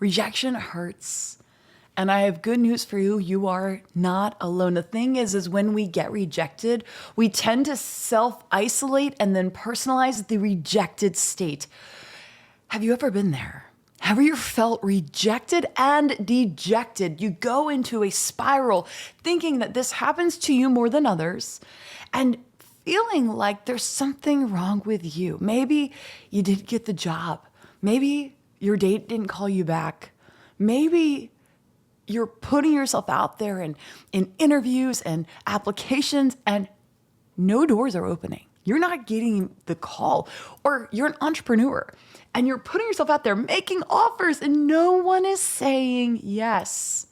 Rejection hurts. And I have good news for you. You are not alone. The thing is when we get rejected, we tend to self-isolate and then personalize the rejected state. Have you ever been there? Have you felt rejected and dejected? You go into a spiral thinking that this happens to you more than others and feeling like there's something wrong with you. Maybe you didn't get the job. Maybe your date didn't call you back. Maybe you're putting yourself out there in interviews and applications and no doors are opening. You're not getting the call. Or you're an entrepreneur and you're putting yourself out there making offers and no one is saying yes.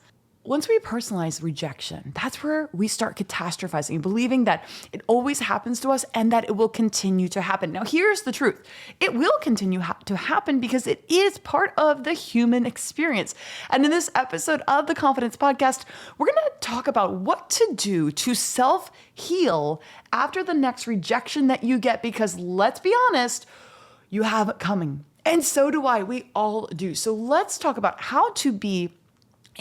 Once we personalize rejection, that's where we start catastrophizing, believing that it always happens to us and that it will continue to happen. Now, here's the truth. It will continue to happen because it is part of the human experience. And in this episode of the Confidence Podcast, we're going to talk about what to do to self-heal after the next rejection that you get, because let's be honest, you have it coming. And so do I. We all do. So let's talk about how to be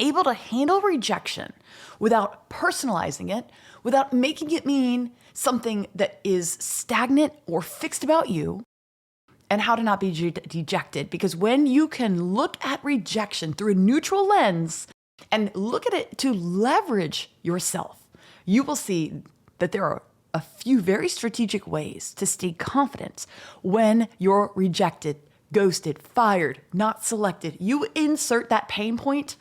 able to handle rejection without personalizing it, without making it mean something that is stagnant or fixed about you, and how to not be dejected. Because when you can look at rejection through a neutral lens and look at it to leverage yourself, you will see that there are a few very strategic ways to stay confident when you're rejected, ghosted, fired, not selected. You insert that pain point.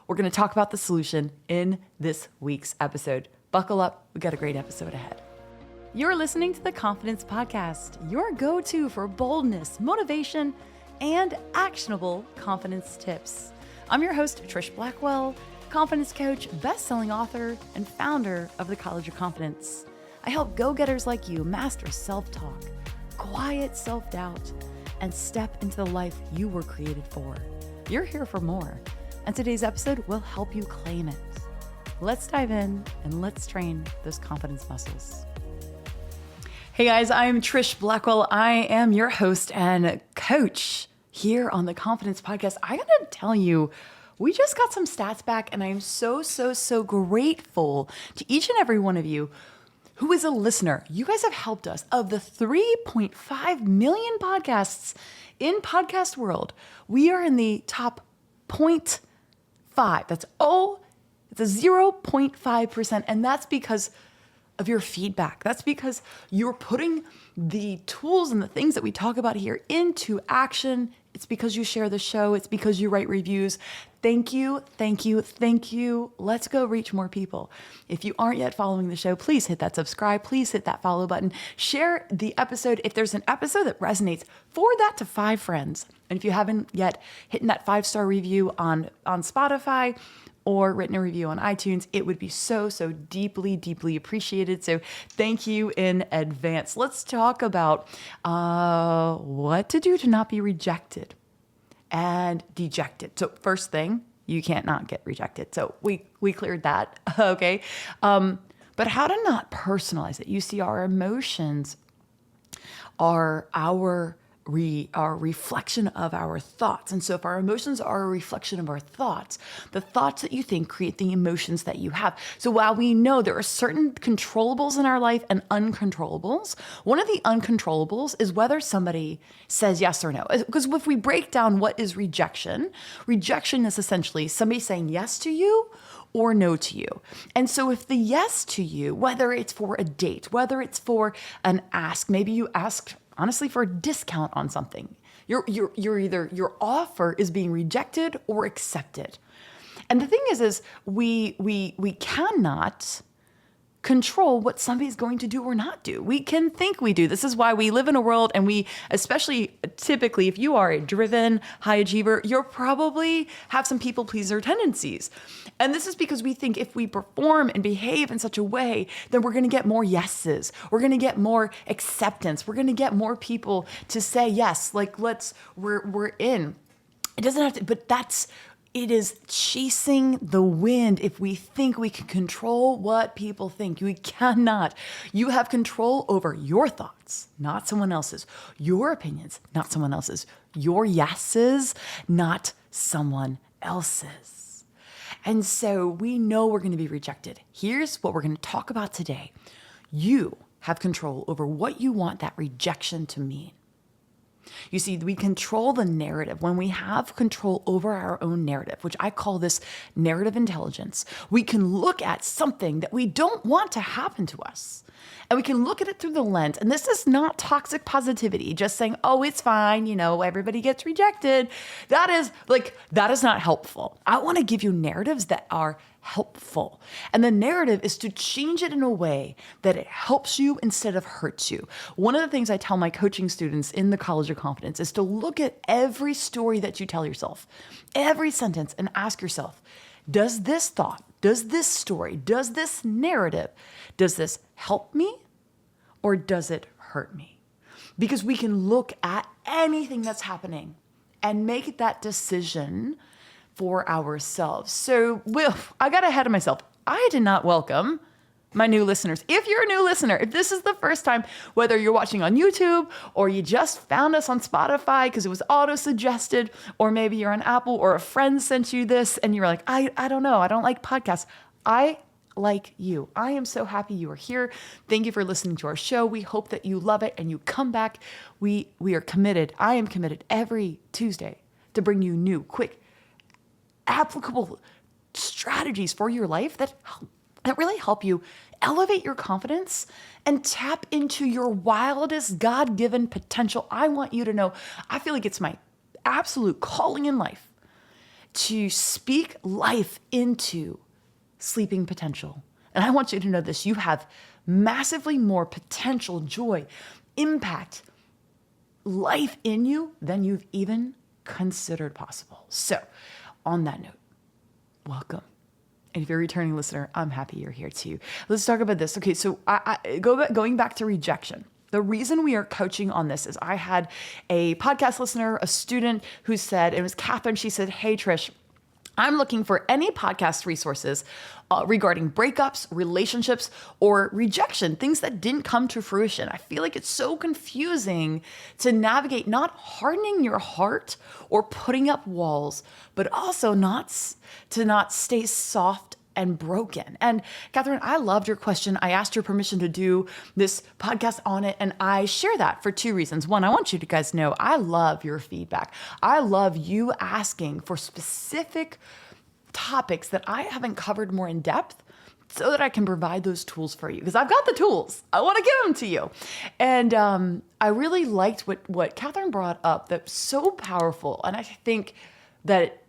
We're going to talk about the solution in this week's episode. Buckle up. We got a great episode ahead. You're listening to the Confidence Podcast, your go-to for boldness, motivation, and actionable confidence tips. I'm your host, Trish Blackwell, confidence coach, best-selling author, and founder of the College of Confidence. I help go-getters like you master self-talk, quiet self-doubt, and step into the life you were created for. You're here for more. And today's episode will help you claim it. Let's dive in and let's train those confidence muscles. Hey guys, I'm Trish Blackwell. I am your host and coach here on the Confidence Podcast. I gotta tell you, we just got some stats back and I am so grateful to each and every one of you who is a listener. You guys have helped us. Of the 3.5 million podcasts in podcast world, we are in the top 0.5. It's a 0.5%. And that's because of your feedback. That's because you're putting the tools and the things that we talk about here into action. It's because you share the show. It's because you write reviews. Thank you. Let's go reach more people. If you aren't yet following the show, please hit that subscribe. Please hit that follow button. Share the episode. If there's an episode that resonates, forward that to 5 friends. And if you haven't yet hit that 5-star review on Spotify or written a review on iTunes, it would be so deeply appreciated. So thank you in advance. Let's talk about what to do to not be rejected and dejected. So first thing, you can't not get rejected. So we cleared that, okay? But how to not personalize it. You see, our emotions are our reflection of our thoughts. And so if our emotions are a reflection of our thoughts, the thoughts that you think create the emotions that you have. So while we know there are certain controllables in our life and uncontrollables, one of the uncontrollables is whether somebody says yes or no. Because if we break down what is rejection is essentially somebody saying yes to you or no to you. And so if the yes to you, whether it's for a date, whether it's for an ask, maybe you asked honestly for a discount on something. You're either your offer is being rejected or accepted. And the thing is we cannot control what somebody's going to do or not do. We can think we do. This is why we live in a world, and we, especially typically, if you are a driven high achiever, you'll probably have some people pleaser tendencies. And this is because we think if we perform and behave in such a way, then we're going to get more yeses. We're going to get more acceptance. We're going to get more people to say yes, like we're in. It doesn't have to, but it is chasing the wind if we think we can control what people think. We cannot. You have control over your thoughts, not someone else's. Your opinions, not someone else's. Your yeses, not someone else's. And so we know we're going to be rejected. Here's what we're going to talk about today. You have control over what you want that rejection to mean. You see, we control the narrative. When we have control over our own narrative, which I call this narrative intelligence, we can look at something that we don't want to happen to us. And we can look at it through the lens. And this is not toxic positivity, just saying, oh, it's fine. Everybody gets rejected. That is not helpful. I want to give you narratives that are helpful. And the narrative is to change it in a way that it helps you instead of hurts you. One of the things I tell my coaching students in the College of Confidence is to look at every story that you tell yourself, every sentence, and ask yourself, does this thought, does this story, does this narrative, does this help me or does it hurt me? Because we can look at anything that's happening and make that decision for ourselves. So, I got ahead of myself. I did not welcome my new listeners. If you're a new listener, if this is the first time, whether you're watching on YouTube or you just found us on Spotify because it was auto-suggested, or maybe you're on Apple or a friend sent you this and you're like, I don't know, I don't like podcasts. I like you. I am so happy you are here. Thank you for listening to our show. We hope that you love it and you come back. We are committed. I am committed every Tuesday to bring you new, quick, applicable strategies for your life that really help you elevate your confidence and tap into your wildest God-given potential. I want you to know, I feel like it's my absolute calling in life to speak life into sleeping potential. And I want you to know this, you have massively more potential, joy, impact, life in you than you've even considered possible. So, on that note, welcome. And if you're a returning listener, I'm happy you're here too. Let's talk about this. Okay, so going back to rejection. The reason we are coaching on this is I had a podcast listener, a student who said, it was Catherine, she said, hey Trish, I'm looking for any podcast resources regarding breakups, relationships, or rejection, things that didn't come to fruition. I feel like it's so confusing to navigate not hardening your heart or putting up walls, but also not stay soft and broken. And Catherine, I loved your question. I asked your permission to do this podcast on it, and I share that for two reasons. One, I want you to guys know I love your feedback. I love you asking for specific topics that I haven't covered more in depth so that I can provide those tools for you, because I've got the tools. I want to give them to you. And I really liked what Catherine brought up that's so powerful. And I think that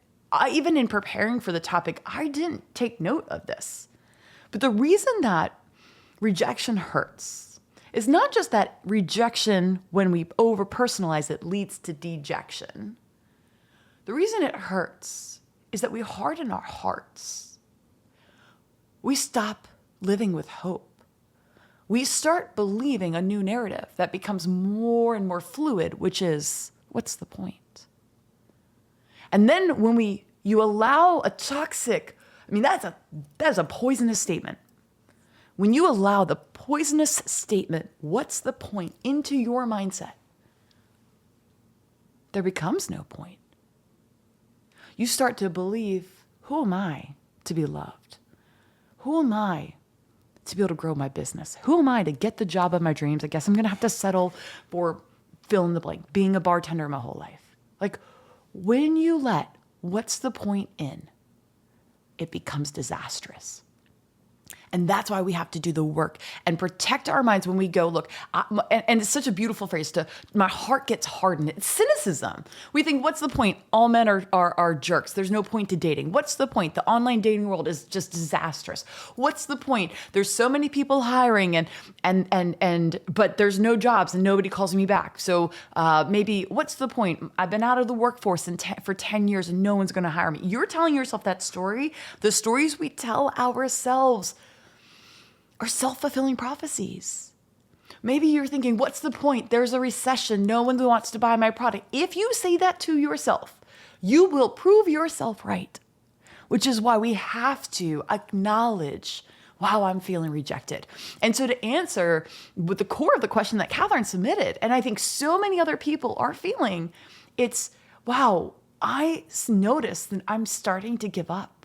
even in preparing for the topic, I didn't take note of this. But the reason that rejection hurts is not just that rejection, when we over-personalize it, leads to dejection. The reason it hurts is that we harden our hearts. We stop living with hope. We start believing a new narrative that becomes more and more fluid, which is, what's the point? And then when you allow a toxic, that's a poisonous statement. When you allow the poisonous statement, what's the point, into your mindset, there becomes no point. You start to believe, who am I to be loved? Who am I to be able to grow my business? Who am I to get the job of my dreams? I guess I'm going to have to settle for fill in the blank, being a bartender my whole life. Like, when you let what's the point in, it becomes disastrous. And that's why we have to do the work and protect our minds when we go, look, and it's such a beautiful phrase, my heart gets hardened. It's cynicism. We think, what's the point? All men are jerks. There's no point to dating. What's the point? The online dating world is just disastrous. What's the point? There's so many people hiring but there's no jobs and nobody calls me back. So maybe what's the point? I've been out of the workforce for 10 years and no one's going to hire me. You're telling yourself that story. The stories we tell ourselves are self-fulfilling prophecies. Maybe you're thinking, what's the point? There's a recession. No one wants to buy my product. If you say that to yourself, you will prove yourself right, which is why we have to acknowledge, wow, I'm feeling rejected. And so to answer with the core of the question that Catherine submitted, and I think so many other people are feeling, it's, wow, notice that I'm starting to give up.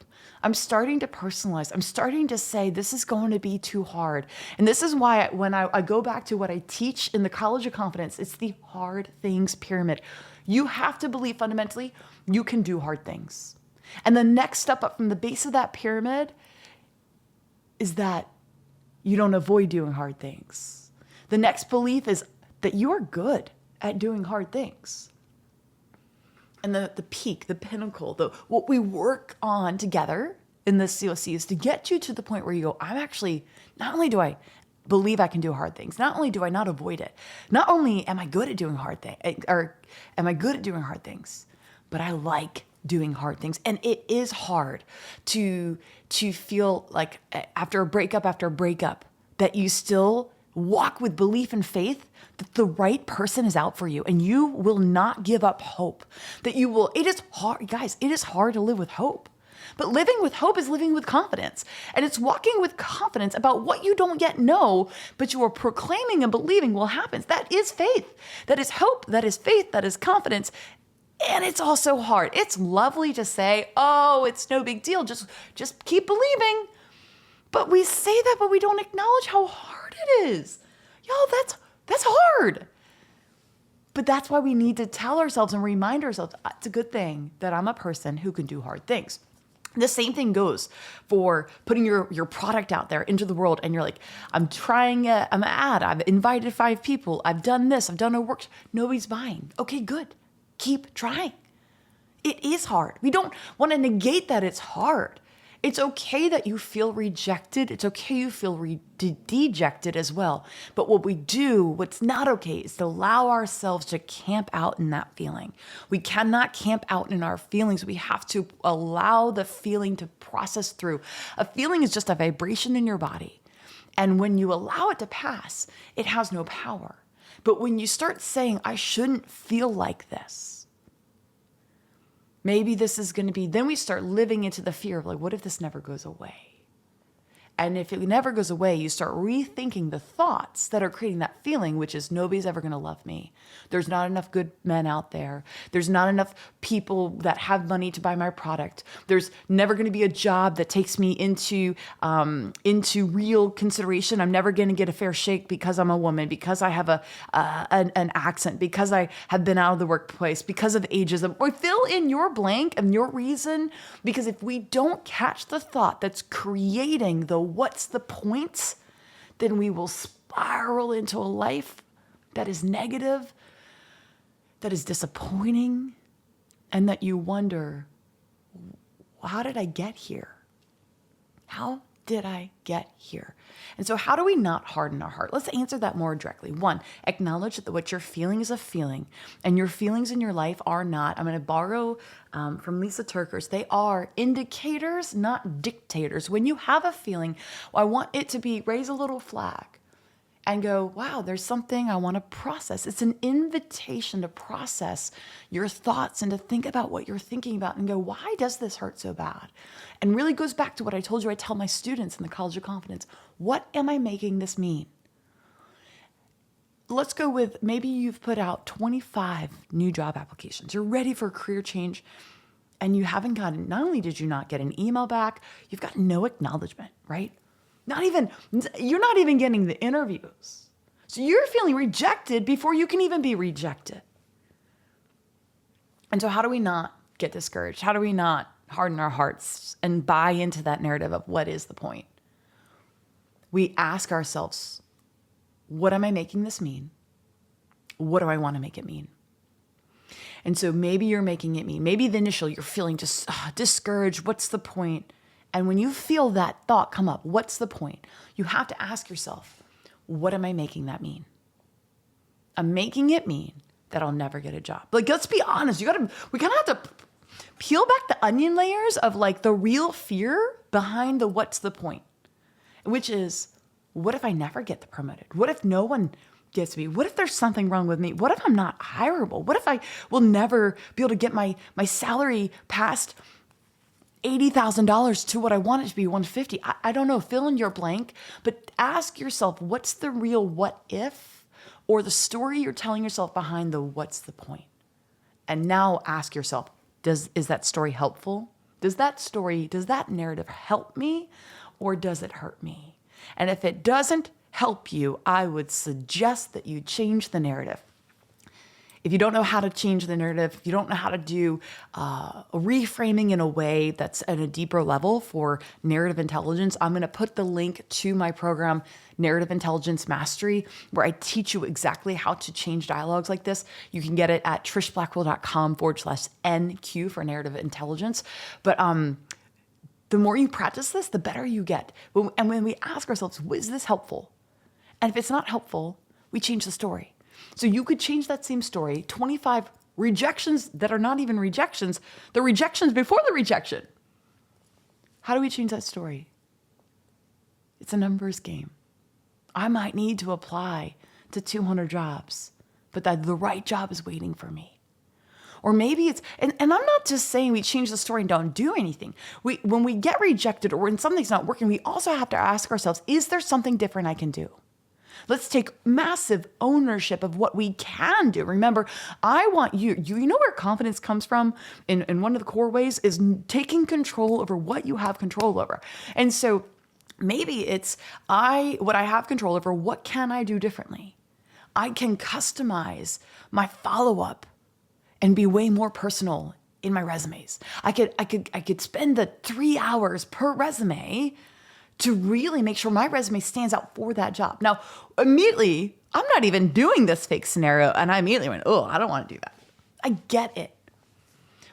I'm starting to personalize. I'm starting to say, this is going to be too hard. And this is why when I go back to what I teach in the College of Confidence, it's the hard things pyramid. You have to believe fundamentally you can do hard things. And the next step up from the base of that pyramid is that you don't avoid doing hard things. The next belief is that you are good at doing hard things. And the peak, the pinnacle, what we work on together in this COC is to get you to the point where you go, I'm actually, not only do I believe I can do hard things, not only do I not avoid it, not only am I good at doing hard things, but I like doing hard things. And it is hard to feel like after a breakup, that you still walk with belief and faith that the right person is out for you and you will not give up hope. It is hard, guys, it is hard to live with hope. But living with hope is living with confidence. And it's walking with confidence about what you don't yet know, but you are proclaiming and believing will happen. That is faith. That is hope. That is faith. That is confidence. And it's also hard. It's lovely to say, oh, it's no big deal. Just keep believing. But we say that, but we don't acknowledge how hard it is. Y'all, that's hard. But that's why we need to tell ourselves and remind ourselves, it's a good thing that I'm a person who can do hard things. The same thing goes for putting your product out there into the world. And you're like, I'm trying an ad. I've invited 5 people. I've done this. I've done a work. Nobody's buying. Okay, good. Keep trying. It is hard. We don't want to negate that it's hard. It's okay that you feel rejected. It's okay you feel dejected as well. But what's not okay is to allow ourselves to camp out in that feeling. We cannot camp out in our feelings. We have to allow the feeling to process through. A feeling is just a vibration in your body. And when you allow it to pass, it has no power. But when you start saying, I shouldn't feel like this, maybe this is going to be, then we start living into the fear of like, what if this never goes away? And if it never goes away, you start rethinking the thoughts that are creating that feeling, which is nobody's ever going to love me. There's not enough good men out there. There's not enough people that have money to buy my product. There's never going to be a job that takes me into real consideration. I'm never going to get a fair shake because I'm a woman, because I have an accent, because I have been out of the workplace, because of ageism. Or fill in your blank and your reason, because if we don't catch the thought that's creating the what's the point, then we will spiral into a life that is negative, that is disappointing, and that you wonder, how did I get here? How did I get here? And so how do we not harden our heart? Let's answer that more directly. 1, acknowledge that what you're feeling is a feeling, and your feelings in your life are not, I'm going to borrow from Lisa Turkers, they are indicators, not dictators. When you have a feeling, I want it to be, raise a little flag and go, wow, there's something I want to process. It's an invitation to process your thoughts and to think about what you're thinking about and go, why does this hurt so bad? And really goes back to what I told you I tell my students in the College of Confidence. What am I making this mean? Let's go with, maybe you've put out 25 new job applications. You're ready for a career change and you haven't gotten, not only did you not get an email back, you've got no acknowledgement, right? You're not even getting the interviews. So you're feeling rejected before you can even be rejected. And so how do we not get discouraged? How do we not harden our hearts and buy into that narrative of what is the point? We ask ourselves, what am I making this mean? What do I want to make it mean? And so maybe you're making it mean, maybe the initial, you're feeling just discouraged. What's the point? And when you feel that thought come up, what's the point? You have to ask yourself, what am I making that mean? I'm making it mean that I'll never get a job. Like, let's be honest. We kind of have to peel back the onion layers of like the real fear behind the what's the point, which is, what if I never get promoted? What if no one gets me? What if there's something wrong with me? What if I'm not hireable? What if I will never be able to get my salary past $80,000 to what I want it to be, 150. I don't know, fill in your blank, but ask yourself, what's the real what if, or the story you're telling yourself behind the what's the point? And now ask yourself, Is that story helpful? Does that narrative help me, or does it hurt me? And if it doesn't help you, I would suggest that you change the narrative. If you don't know how to change the narrative, if you don't know how to do reframing in a way that's at a deeper level for narrative intelligence, I'm going to put the link to my program, Narrative Intelligence Mastery, where I teach you exactly how to change dialogues like this. You can get it at trishblackwell.com/NQ for narrative intelligence. But the more you practice this, the better you get. And when we ask ourselves, is this helpful? And if it's not helpful, we change the story. So you could change that same story, 25 rejections that are not even rejections, the rejections before the rejection. How do we change that story? It's a numbers game. I might need to apply to 200 jobs, but the right job is waiting for me. Or maybe it's, and I'm not just saying we change the story and don't do anything. When we get rejected or when something's not working, we also have to ask ourselves, is there something different I can do? Let's take massive ownership of what we can do. Remember, I want you know where confidence comes from in one of the core ways is taking control over what you have control over. And so maybe it's what I have control over, what can I do differently? I can customize my follow-up and be way more personal in my resumes. I could spend the 3 hours per resume to really make sure my resume stands out for that job. Now, immediately, I'm not even doing this fake scenario, and I immediately went, oh, I don't want to do that. I get it.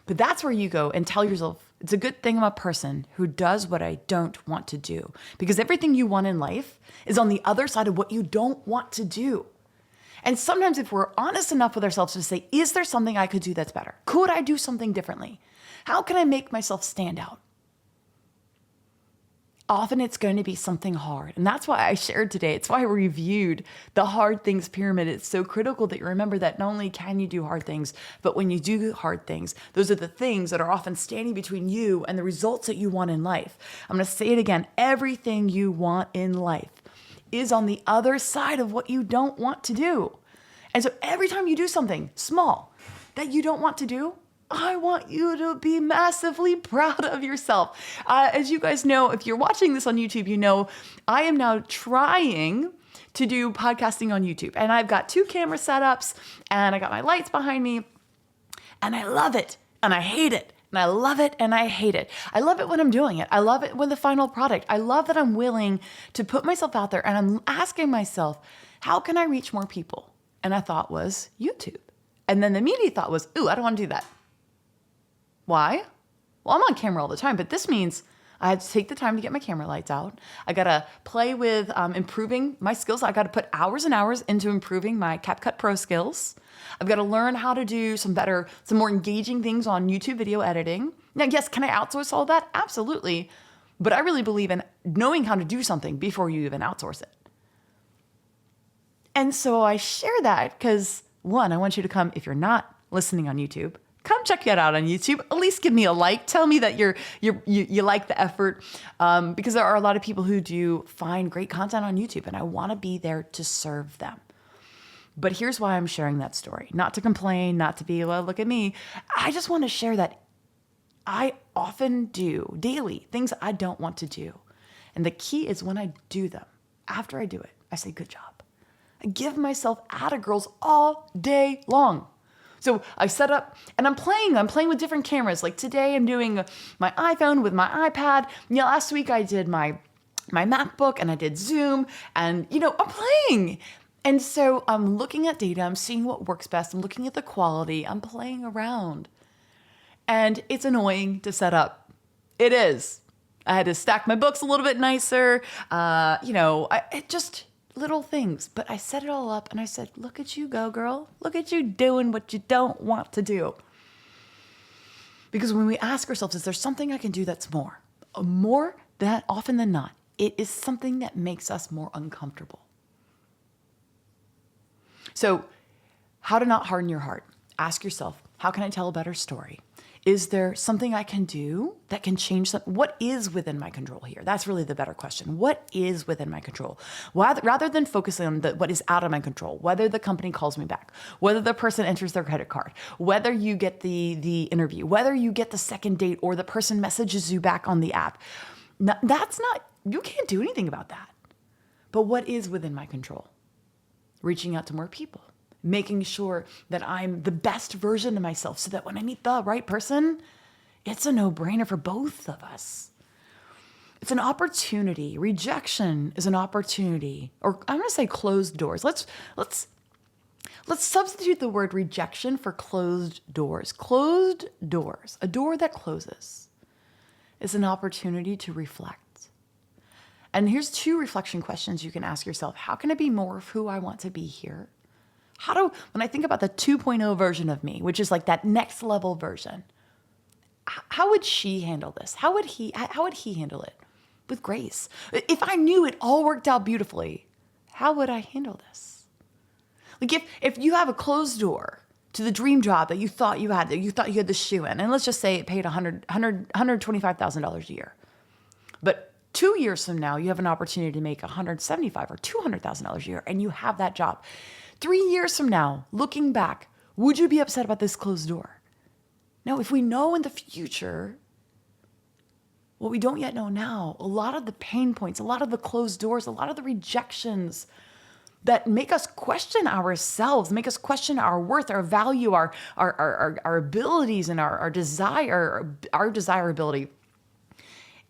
But that's where you go and tell yourself, it's a good thing I'm a person who does what I don't want to do. Because everything you want in life is on the other side of what you don't want to do. And sometimes if we're honest enough with ourselves to say, is there something I could do that's better? Could I do something differently? How can I make myself stand out? Often it's going to be something hard. And that's why I shared today. It's why I reviewed the hard things pyramid. It's so critical that you remember that not only can you do hard things, but when you do hard things, those are the things that are often standing between you and the results that you want in life. I'm going to say it again. Everything you want in life is on the other side of what you don't want to do. And so every time you do something small that you don't want to do, I want you to be massively proud of yourself. As you guys know, if you're watching this on YouTube, you know I am now trying to do podcasting on YouTube. And I've got 2 camera setups and I got my lights behind me. And I love it and I hate it. And I love it and I hate it. I love it when I'm doing it. I love it with the final product. I love that I'm willing to put myself out there and I'm asking myself, how can I reach more people? And I thought was YouTube. And then the immediate thought was, ooh, I don't want to do that. Why? Well, I'm on camera all the time, but this means I had to take the time to get my camera lights out. I got to play with improving my skills. I got to put hours and hours into improving my CapCut Pro skills. I've got to learn how to do some more engaging things on YouTube video editing. Now, yes, can I outsource all that? Absolutely. But I really believe in knowing how to do something before you even outsource it. And so I share that because, one, I want you to come, if you're not listening on YouTube, come check it out on YouTube. At least give me a like. Tell me that you like the effort, because there are a lot of people who do find great content on YouTube, and I want to be there to serve them. But here's why I'm sharing that story. Not to complain, not to be, well, look at me. I just want to share that I often do daily things I don't want to do. And the key is when I do them, after I do it, I say, good job. I give myself atta-girls all day long. So I set up and I'm playing with different cameras. Like today I'm doing my iPhone with my iPad. Last week I did my MacBook and I did Zoom and, I'm playing. And so I'm looking at data. I'm seeing what works best. I'm looking at the quality. I'm playing around. And it's annoying to set up. It is. I had to stack my books a little bit nicer. It just little things, but I set it all up and I said, look at you go, girl. Look at you doing what you don't want to do. Because when we ask ourselves, is there something I can do that's more than often than not, it is something that makes us more uncomfortable. So how to not harden your heart? Ask yourself, how can I tell a better story? Is there something I can do that can change something? What is within my control here? That's really the better question. What is within my control? Rather than focusing on what is out of my control, whether the company calls me back, whether the person enters their credit card, whether you get the interview, whether you get the second date or the person messages you back on the app. You can't do anything about that. But what is within my control? Reaching out to more people. Making sure that I'm the best version of myself so that when I meet the right person, it's a no-brainer for both of us. It's an opportunity. Rejection is an opportunity, or I'm going to say closed doors. Let's substitute the word rejection for closed doors. Closed doors, a door that closes, is an opportunity to reflect. And here's 2 reflection questions you can ask yourself. How can I be more of who I want to be here? When I think about the 2.0 version of me, which is like that next level version, how would she handle this? How would he handle it? With grace. If I knew it all worked out beautifully, how would I handle this? Like if you have a closed door to the dream job that you thought you had the shoe in, and let's just say it paid $125,000 a year, but 2 years from now, you have an opportunity to make $175,000 or $200,000 a year, and you have that job. 3 years from now, looking back, would you be upset about this closed door? No, if we know in the future what we don't yet know now, a lot of the pain points, a lot of the closed doors, a lot of the rejections that make us question ourselves, make us question our worth, our value, our abilities, and our desirability.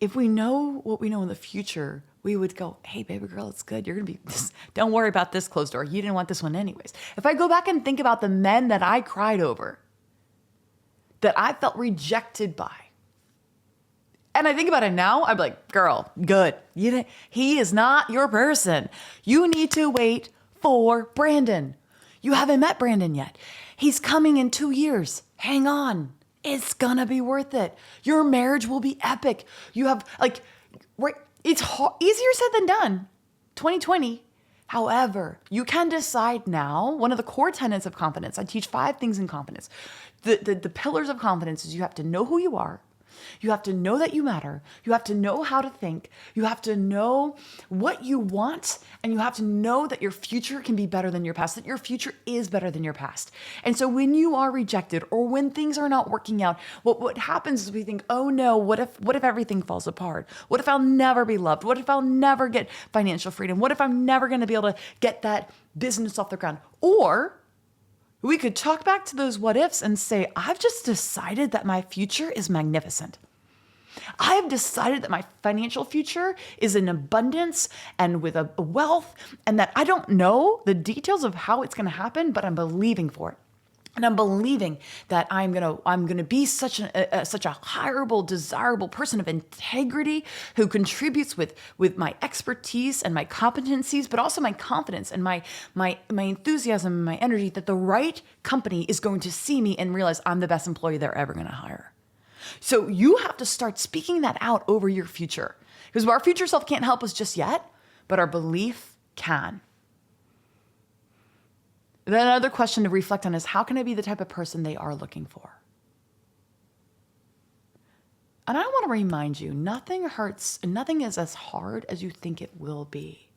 If we know what we know in the future, we would go, hey, baby girl, it's good. You're going to be, don't worry about this closed door. You didn't want this one anyways. If I go back and think about the men that I cried over, that I felt rejected by, and I think about it now, I'm like, girl, good. He is not your person. You need to wait for Brandon. You haven't met Brandon yet. He's coming in 2 years. Hang on. It's going to be worth it. Your marriage will be epic. You have it's easier said than done. 2020. However, you can decide now, one of the core tenets of confidence, I teach 5 things in confidence. The pillars of confidence is you have to know who you are. You have to know that you matter. You have to know how to think. You have to know what you want. And you have to know that your future can be better than your past, that your future is better than your past. And so when you are rejected or when things are not working out, what happens is we think, oh no, what if everything falls apart? What if I'll never be loved? What if I'll never get financial freedom? What if I'm never going to be able to get that business off the ground? Or we could talk back to those what ifs and say, I've just decided that my future is magnificent. I have decided that my financial future is in abundance and with a wealth, and that I don't know the details of how it's going to happen, but I'm believing for it. And I'm believing that I'm gonna be such a hireable, desirable person of integrity who contributes with my expertise and my competencies, but also my confidence and my enthusiasm and my energy, that the right company is going to see me and realize I'm the best employee they're ever going to hire. So you have to start speaking that out over your future, because our future self can't help us just yet, but our belief can. Then another question to reflect on is, how can I be the type of person they are looking for? And I want to remind you, nothing hurts and nothing is as hard as you think it will be.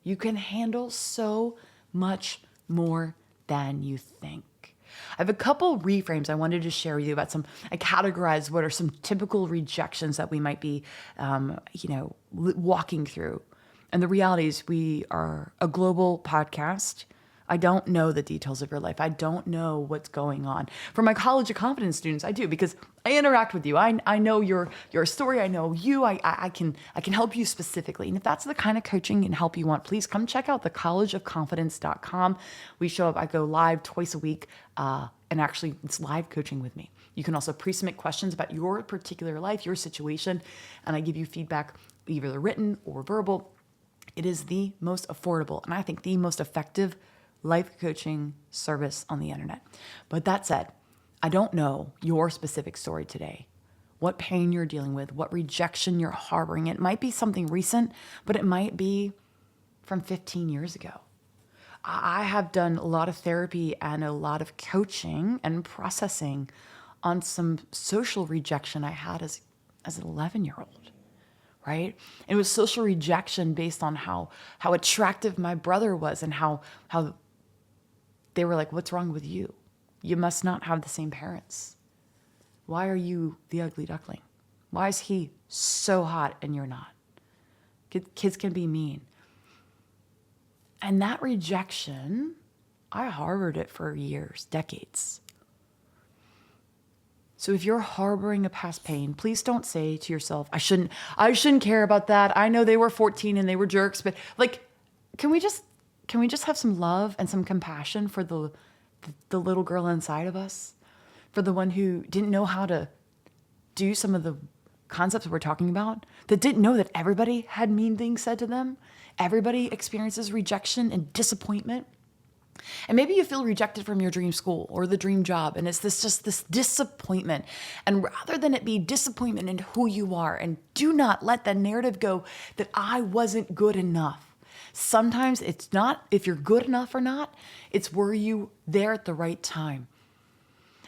You can handle so much more than you think. I have a couple reframes I wanted to share with you about I categorized what are some typical rejections that we might be, walking through. And the reality is we are a global podcast. I don't know the details of your life. I don't know what's going on. For my College of Confidence students, I do, because I interact with you. I know your story. I know you. I can help you specifically. And if that's the kind of coaching and help you want, please come check out thecollegeofconfidence.com. We show up. I go live twice a week, and actually it's live coaching with me. You can also pre-submit questions about your particular life, your situation, and I give you feedback, either written or verbal. It is the most affordable and I think the most effective life coaching service on the internet. But that said, I don't know your specific story today, what pain you're dealing with, what rejection you're harboring. It might be something recent, but it might be from 15 years ago. I have done a lot of therapy and a lot of coaching and processing on some social rejection I had as an 11-year-old, right? And it was social rejection based on how attractive my brother was and how they were like, what's wrong with you? You must not have the same parents. Why are you the ugly duckling? Why is he so hot and you're not? Kids can be mean. And that rejection, I harbored it for years, decades. So if you're harboring a past pain, please don't say to yourself, I shouldn't care about that. I know they were 14 and they were jerks, but like, can we just have some love and some compassion for the little girl inside of us? For the one who didn't know how to do some of the concepts we're talking about, that didn't know that everybody had mean things said to them. Everybody experiences rejection and disappointment. And maybe you feel rejected from your dream school or the dream job, and it's this disappointment. And rather than it be disappointment in who you are, and do not let the narrative go that I wasn't good enough. Sometimes it's not if you're good enough or not, it's were you there at the right time.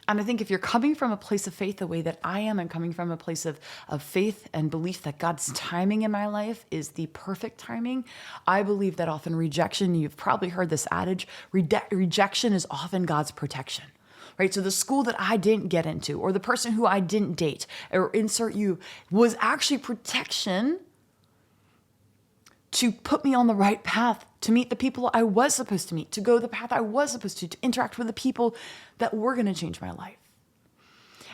And I think if you're coming from a place of faith the way that I am, and coming from a place of faith and belief that God's timing in my life is the perfect timing, I believe that often rejection, you've probably heard this adage, rejection is often God's protection, right? So the school that I didn't get into, or the person who I didn't date, or insert you, was actually protection to put me on the right path, to meet the people I was supposed to meet, to go the path I was supposed to interact with the people that were going to change my life.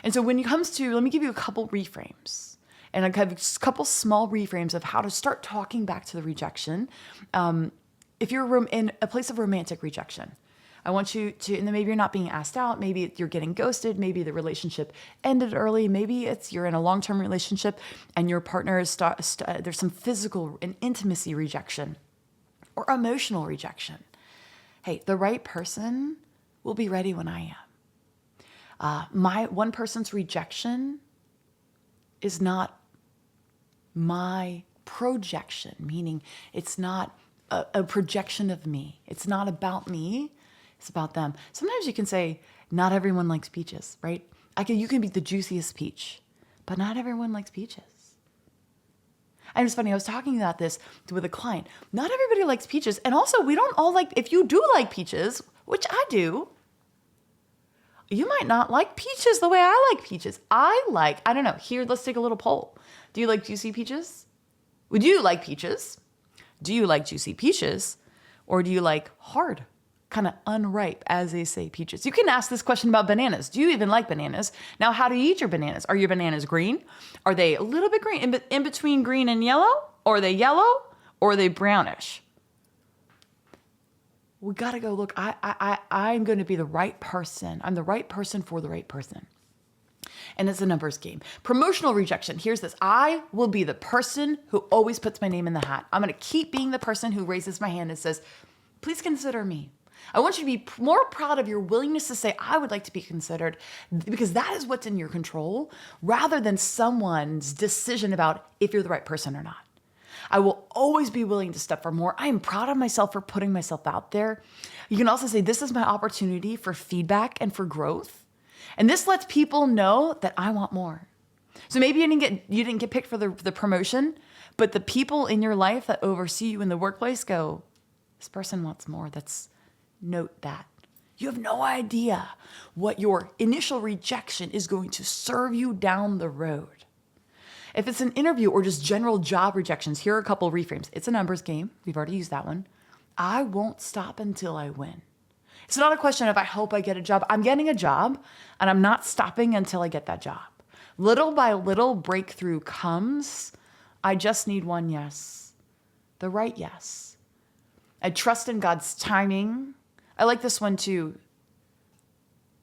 And so when it comes to, let me give you a couple reframes, and I have a couple small reframes of how to start talking back to the rejection. If you're in a place of romantic rejection, I want you to, and then maybe you're not being asked out, maybe you're getting ghosted, maybe the relationship ended early, maybe it's you're in a long-term relationship and your partner is there's some physical and intimacy rejection or emotional rejection. Hey, the right person will be ready when I am. My one person's rejection is not my projection, meaning it's not a projection of me. It's not about me. It's about them. Sometimes you can say, not everyone likes peaches, right? You can be the juiciest peach, but not everyone likes peaches. And it's funny, I was talking about this with a client. Not everybody likes peaches. And also, we don't all like, if you do like peaches, which I do, you might not like peaches the way I like peaches. I don't know. Here, let's take a little poll. Do you like juicy peaches? Would you like peaches? Do you like juicy peaches? Or do you like hard, kind of unripe, as they say, peaches? You can ask this question about bananas. Do you even like bananas? Now, how do you eat your bananas? Are your bananas green? Are they a little bit green, in between green and yellow? Or are they yellow? Or are they brownish? We got to go, look, I'm going to be the right person. I'm the right person for the right person. And it's a numbers game. Promotional rejection. Here's this. I will be the person who always puts my name in the hat. I'm going to keep being the person who raises my hand and says, please consider me. I want you to be more proud of your willingness to say, I would like to be considered, because that is what's in your control, rather than someone's decision about if you're the right person or not. I will always be willing to step for more. I am proud of myself for putting myself out there. You can also say, this is my opportunity for feedback and for growth. And this lets people know that I want more. So maybe you didn't get picked for the promotion, but the people in your life that oversee you in the workplace go, this person wants more. Note that. You have no idea what your initial rejection is going to serve you down the road. If it's an interview or just general job rejections, here are a couple of reframes. It's a numbers game. We've already used that one. I won't stop until I win. It's not a question of I hope I get a job. I'm getting a job and I'm not stopping until I get that job. Little by little, breakthrough comes. I just need one yes. The right yes. I trust in God's timing. I like this one too.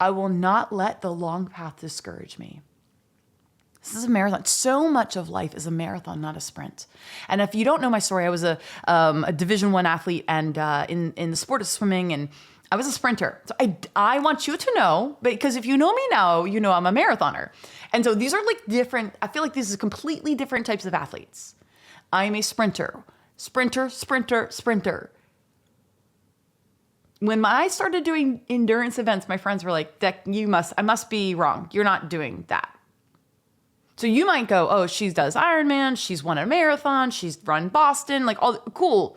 I will not let the long path discourage me. This is a marathon. So much of life is a marathon, not a sprint. And if you don't know my story, I was a Division I athlete and in the sport of swimming, and I was a sprinter. So I want you to know, because if you know me now, you know I'm a marathoner. And so these are like different, I feel like these are completely different types of athletes. I'm a sprinter. Sprinter, sprinter, sprinter. When I started doing endurance events, my friends were like, I must be wrong. You're not doing that. So you might go, oh, she does Ironman, she's won a marathon, she's run Boston, like all cool.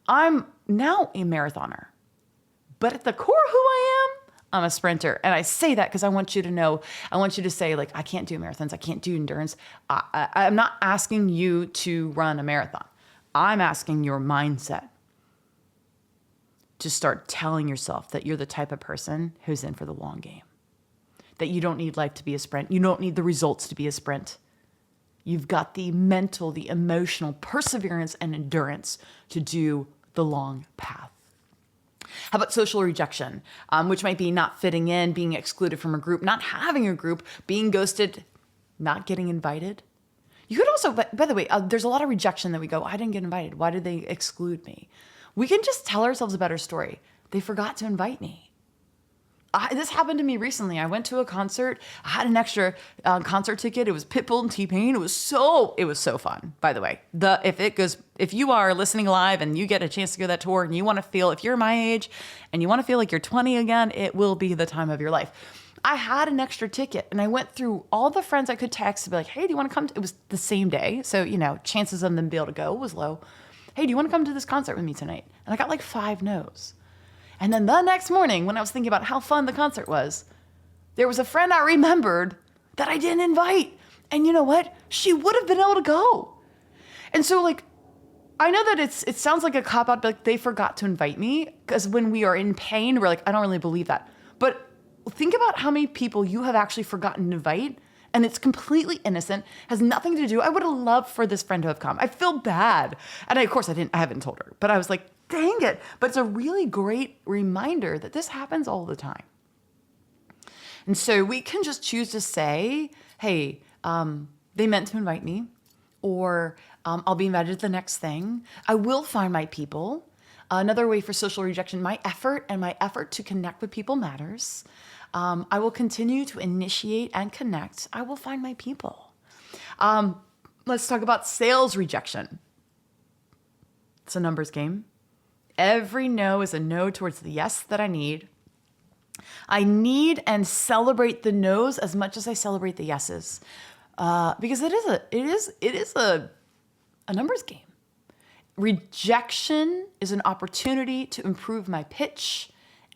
I'm now a marathoner, but at the core of who I am, I'm a sprinter. And I say that because I want you to know, I want you to say like, I can't do marathons, I can't do endurance. I'm not asking you to run a marathon. I'm asking your mindset to start telling yourself that you're the type of person who's in for the long game. That you don't need life to be a sprint. You don't need the results to be a sprint. You've got the mental, the emotional perseverance and endurance to do the long path. How about social rejection, which might be not fitting in, being excluded from a group, not having a group, being ghosted, not getting invited. You could also, by the way, there's a lot of rejection that we go, I didn't get invited. Why did they exclude me? We can just tell ourselves a better story. They forgot to invite me. This happened to me recently. I went to a concert. I had an extra concert ticket. It was Pitbull and T-Pain. It was so fun, by the way. If you are listening live and you get a chance to go to that tour and you want to feel, if you're my age and you want to feel like you're 20 again, it will be the time of your life. I had an extra ticket and I went through all the friends I could text to be like, hey, do you want to come? It was the same day. So, chances of them being able to go was low. Hey, do you want to come to this concert with me tonight? And I got like 5 no's. And then the next morning, when I was thinking about how fun the concert was, there was a friend I remembered that I didn't invite. And you know what? She would have been able to go. And so I know that it sounds like a cop-out, but they forgot to invite me, because when we are in pain, we're like, I don't really believe that. But think about how many people you have actually forgotten to invite, and it's completely innocent, has nothing to do. I would have loved for this friend to have come. I feel bad. And of course I haven't told her, but I was like, dang it. But it's a really great reminder that this happens all the time. And so we can just choose to say, hey, they meant to invite me, or I'll be invited to the next thing. I will find my people. Another way for social rejection, my effort to connect with people matters. I will continue to initiate and connect. I will find my people. Let's talk about sales rejection. It's a numbers game. Every no is a no towards the yes that I need. I need and celebrate the no's as much as I celebrate the yeses, because it is a numbers game. Rejection is an opportunity to improve my pitch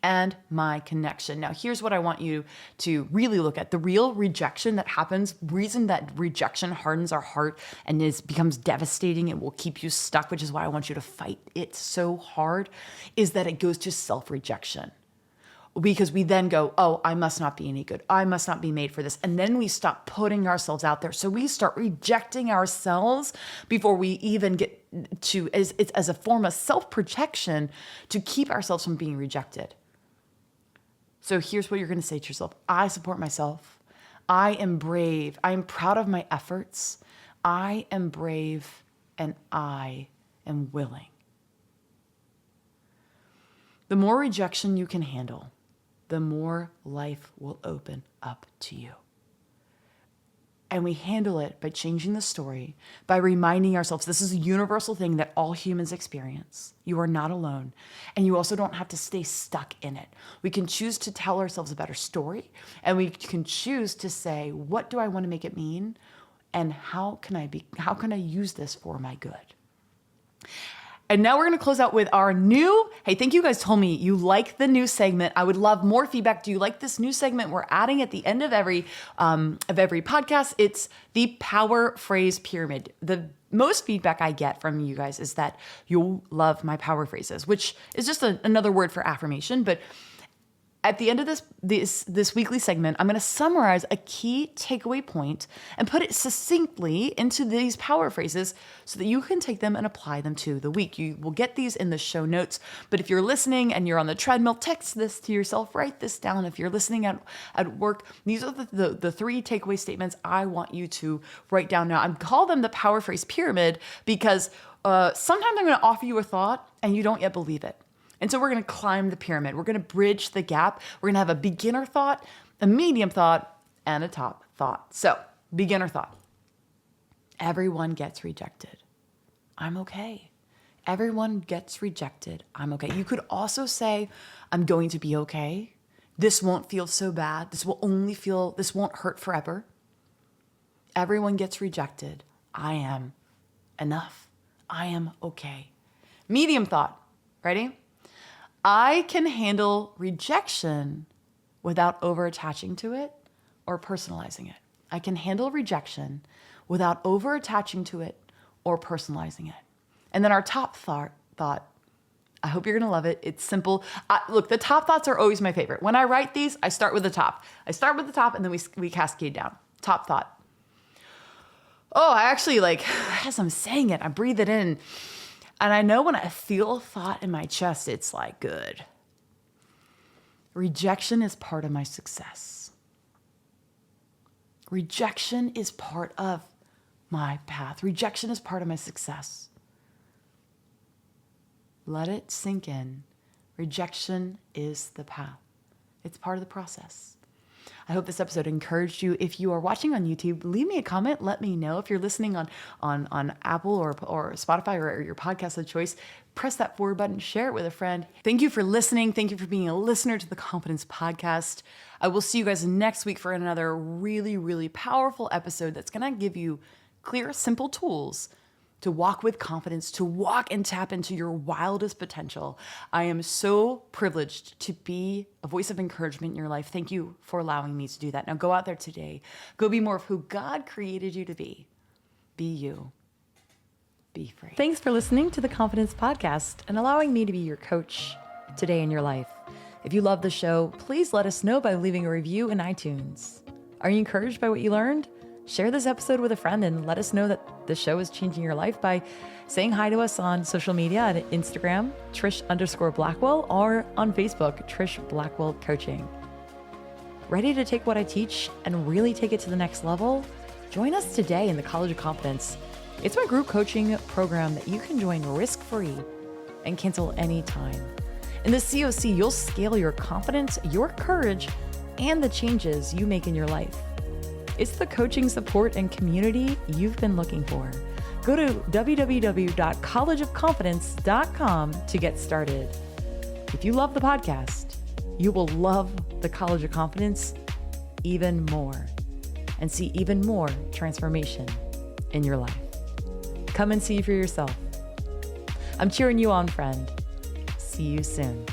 and my connection. Now, here's what I want you to really look at. The real rejection that happens, reason that rejection hardens our heart and becomes devastating, it will keep you stuck, which is why I want you to fight it so hard, is that it goes to self-rejection. Because we then go, oh, I must not be any good. I must not be made for this. And then we stop putting ourselves out there. So we start rejecting ourselves before we even get to, it's as a form of self-protection to keep ourselves from being rejected. So here's what you're going to say to yourself. I support myself. I am brave. I am proud of my efforts. I am brave and I am willing. The more rejection you can handle, the more life will open up to you. And we handle it by changing the story, by reminding ourselves this is a universal thing that all humans experience. You are not alone. And you also don't have to stay stuck in it. We can choose to tell ourselves a better story, and we can choose to say, what do I want to make it mean? And how can I use this for my good? And now we're going to close out with our new, hey, thank you guys told me you like the new segment. I would love more feedback. Do you like this new segment we're adding at the end of every podcast? It's the power phrase pyramid. The most feedback I get from you guys is that you'll love my power phrases, which is just another word for affirmation. But at the end of this weekly segment, I'm going to summarize a key takeaway point and put it succinctly into these power phrases so that you can take them and apply them to the week. You will get these in the show notes, but if you're listening and you're on the treadmill, text this to yourself, write this down. If you're listening at work, these are the 3 takeaway statements I want you to write down now. I call them the power phrase pyramid because sometimes I'm going to offer you a thought and you don't yet believe it. And so we're going to climb the pyramid. We're going to bridge the gap. We're going to have a beginner thought, a medium thought, and a top thought. So, beginner thought. Everyone gets rejected. I'm okay. Everyone gets rejected. I'm okay. You could also say, I'm going to be okay. This won't feel so bad. This won't hurt forever. Everyone gets rejected. I am enough. I am okay. Medium thought. Ready? I can handle rejection without over-attaching to it or personalizing it. I can handle rejection without over-attaching to it or personalizing it. And then our top thought, I hope you're going to love it. It's simple. Look, the top thoughts are always my favorite. When I write these, I start with the top. And then we cascade down. Top thought. Oh, I actually as I'm saying it, I breathe it in. And I know when I feel a thought in my chest, it's like, good. Rejection is part of my success. Rejection is part of my path. Rejection is part of my success. Let it sink in. Rejection is the path. It's part of the process. I hope this episode encouraged you. If you are watching on YouTube, leave me a comment. Let me know. If you're listening on Apple or Spotify or your podcast of choice, press that forward button, share it with a friend. Thank you for listening. Thank you for being a listener to the Confidence Podcast. I will see you guys next week for another really, really powerful episode that's going to give you clear, simple tools to walk with confidence, to walk and tap into your wildest potential. I am so privileged to be a voice of encouragement in your life. Thank you for allowing me to do that. Now go out there today. Go be more of who God created you to be. Be you. Be free. Thanks for listening to the Confidence Podcast and allowing me to be your coach today in your life. If you love the show, please let us know by leaving a review in iTunes. Are you encouraged by what you learned? Share this episode with a friend and let us know that the show is changing your life by saying hi to us on social media at Instagram, Trish_Blackwell, or on Facebook, Trish Blackwell Coaching. Ready to take what I teach and really take it to the next level? Join us today in the College of Confidence. It's my group coaching program that you can join risk-free and cancel anytime. In the COC, you'll scale your confidence, your courage, and the changes you make in your life. It's the coaching support and community you've been looking for. Go to www.collegeofconfidence.com to get started. If you love the podcast, you will love the College of Confidence even more and see even more transformation in your life. Come and see for yourself. I'm cheering you on, friend. See you soon.